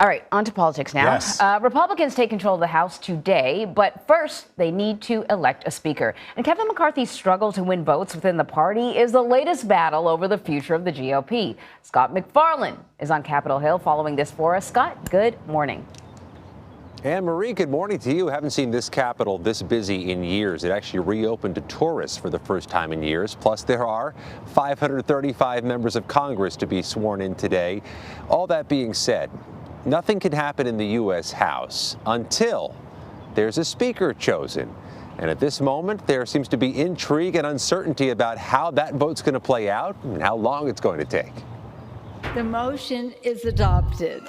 All right, on to politics now. Yes. Republicans take control of the House today, but first they need to elect a speaker. And Kevin McCarthy's struggle to win votes within the party is the latest battle over the future of the GOP. Scott MacFarlane is on Capitol Hill following this for us. Scott, good morning. Anne Marie, good morning to you. Haven't seen this Capitol this busy in years. It actually reopened to tourists for the first time in years. Plus, there are 535 members of Congress to be sworn in today. All that being said, nothing can happen in the U.S. House until there's a speaker chosen. And at this moment, there seems to be intrigue and uncertainty about how that vote's going to play out and how long it's going to take. The motion is adopted.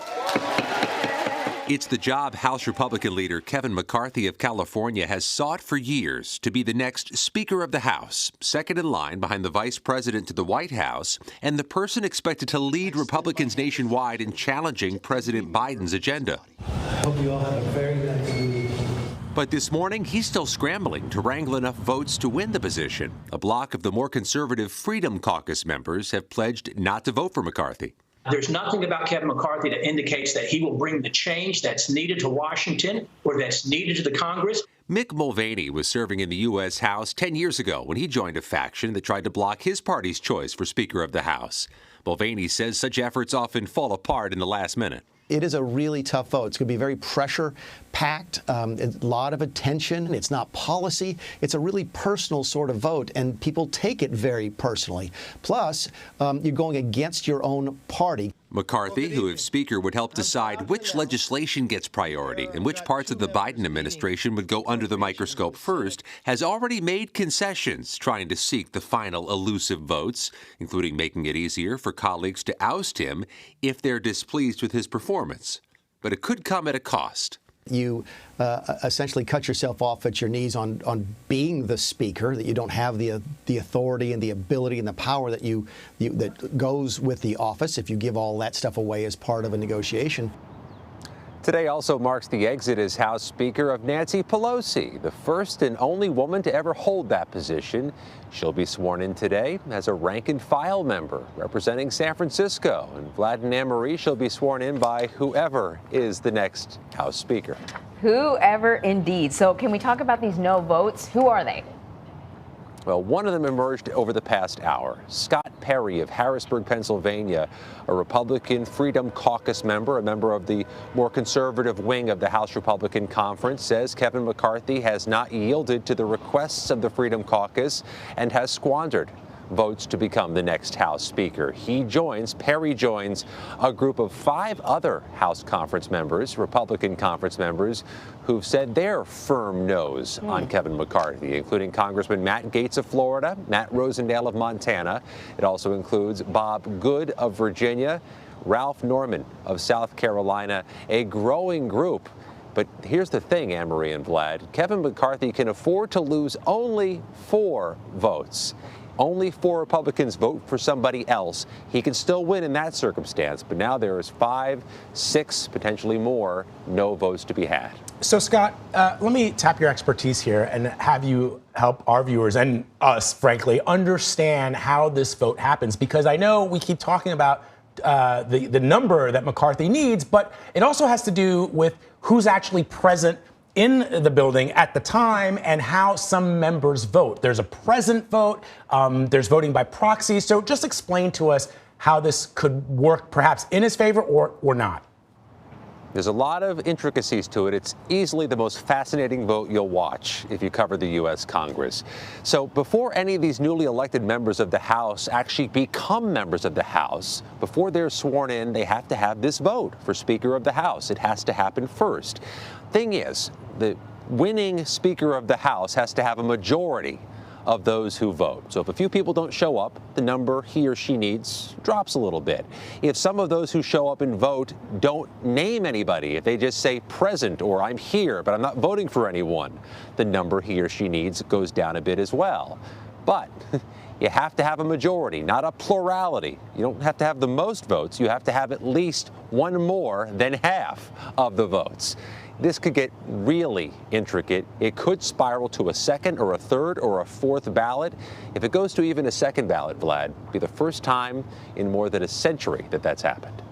It's the job House Republican leader Kevin McCarthy of California has sought for years to be the next Speaker of the House, second in line behind the Vice President to the White House, and the person expected to lead Republicans nationwide in challenging President Biden's agenda. I hope you all have a very nice week. But this morning, he's still scrambling to wrangle enough votes to win the position. A block of the more conservative Freedom Caucus members have pledged not to vote for McCarthy. There's nothing about Kevin McCarthy that indicates that he will bring the change that's needed to Washington or that's needed to the Congress. Mick Mulvaney was serving in the U.S. House 10 years ago when he joined a faction that tried to block his party's choice for Speaker of the House. Mulvaney says such efforts often fall apart in the last minute. It is a really tough vote. It's going to be very pressure-packed, a lot of attention. It's not policy. It's a really personal sort of vote, and people take it very personally. Plus, you're going against your own party. McCarthy, who if Speaker would help decide which legislation gets priority and which parts of the Biden administration would go under the microscope first, has already made concessions trying to seek the final elusive votes, including making it easier for colleagues to oust him if they're displeased with his performance. But it could come at a cost. You essentially cut yourself off at your knees on being the speaker, that you don't have the authority and the ability and the power that that goes with the office if you give all that stuff away as part of a negotiation. Today also marks the exit as House Speaker of Nancy Pelosi, the first and only woman to ever hold that position. She'll be sworn in today as a rank-and-file member representing San Francisco. And Vlad and Anne Marie, she'll be sworn in by whoever is the next House Speaker. Whoever indeed. So can we talk about these no votes? Who are they? Well, one of them emerged over the past hour. Scott Perry of Harrisburg, Pennsylvania, a Republican Freedom Caucus member, a member of the more conservative wing of the House Republican Conference, says Kevin McCarthy has not yielded to the requests of the Freedom Caucus and has squandered votes to become the next House Speaker. Perry joins a group of 5 other House Conference members, Republican Conference members, who've said their firm no's on Kevin McCarthy, including Congressman Matt Gaetz of Florida, Matt Rosendale of Montana. It also includes Bob Good of Virginia, Ralph Norman of South Carolina, a growing group. But here's the thing, Anne Marie and Vlad, Kevin McCarthy can afford to lose only 4 votes. Only 4 Republicans vote for somebody else. He can still win in that circumstance, but now there is 5, 6, potentially more no votes to be had. So, Scott, let me tap your expertise here and have you help our viewers and us, frankly, understand how this vote happens, because I know we keep talking about the number that McCarthy needs, but it also has to do with who's actually present in the building at the time and how some members vote. There's a present vote, there's voting by proxy. So just explain to us how this could work perhaps in his favor or not. There's a lot of intricacies to it. It's easily the most fascinating vote you'll watch if you cover the U.S. Congress. So before any of these newly elected members of the House actually become members of the House, before they're sworn in, they have to have this vote for Speaker of the House. It has to happen first. Thing is, the winning Speaker of the House has to have a majority of those who vote. So if a few people don't show up, the number he or she needs drops a little bit. If some of those who show up and vote don't name anybody, if they just say present or I'm here, but I'm not voting for anyone, the number he or she needs goes down a bit as well. But you have to have a majority, not a plurality. You don't have to have the most votes. You have to have at least one more than half of the votes. This could get really intricate. It could spiral to a second or a third or a fourth ballot. If it goes to even a second ballot, Vlad, it'd be the first time in more than a century that that's happened.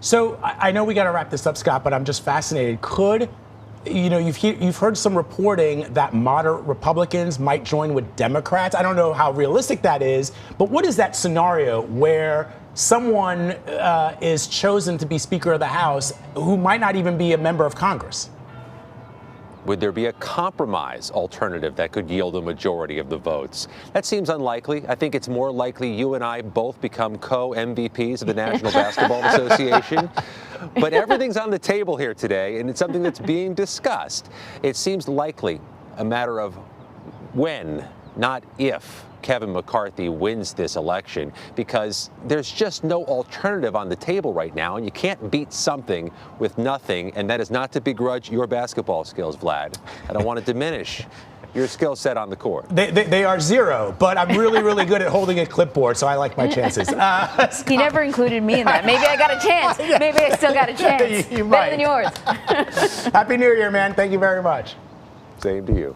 So I know we got to wrap this up, Scott, but I'm just fascinated. Could, you've heard some reporting that moderate Republicans might join with Democrats. I don't know how realistic that is, but what is that scenario where someone is chosen to be Speaker of the House who might not even be a member of Congress? Would there be a compromise alternative that could yield a majority of the votes? That seems unlikely. I think it's more likely you and I both become co-MVPs of the National Basketball Association. But everything's on the table here today, and it's something that's being discussed. It seems likely a matter of when, not if, Kevin McCarthy wins this election, because there's just no alternative on the table right now, and you can't beat something with nothing, and that is not to begrudge your basketball skills, Vlad. I don't want to diminish your skill set on the court. They are zero, but I'm really, really good at holding a clipboard, so I like my chances. He never included me in that. Maybe I got a chance. Maybe I still got a chance. You Better might. than yours. Happy New Year, man. Thank you very much. Same to you.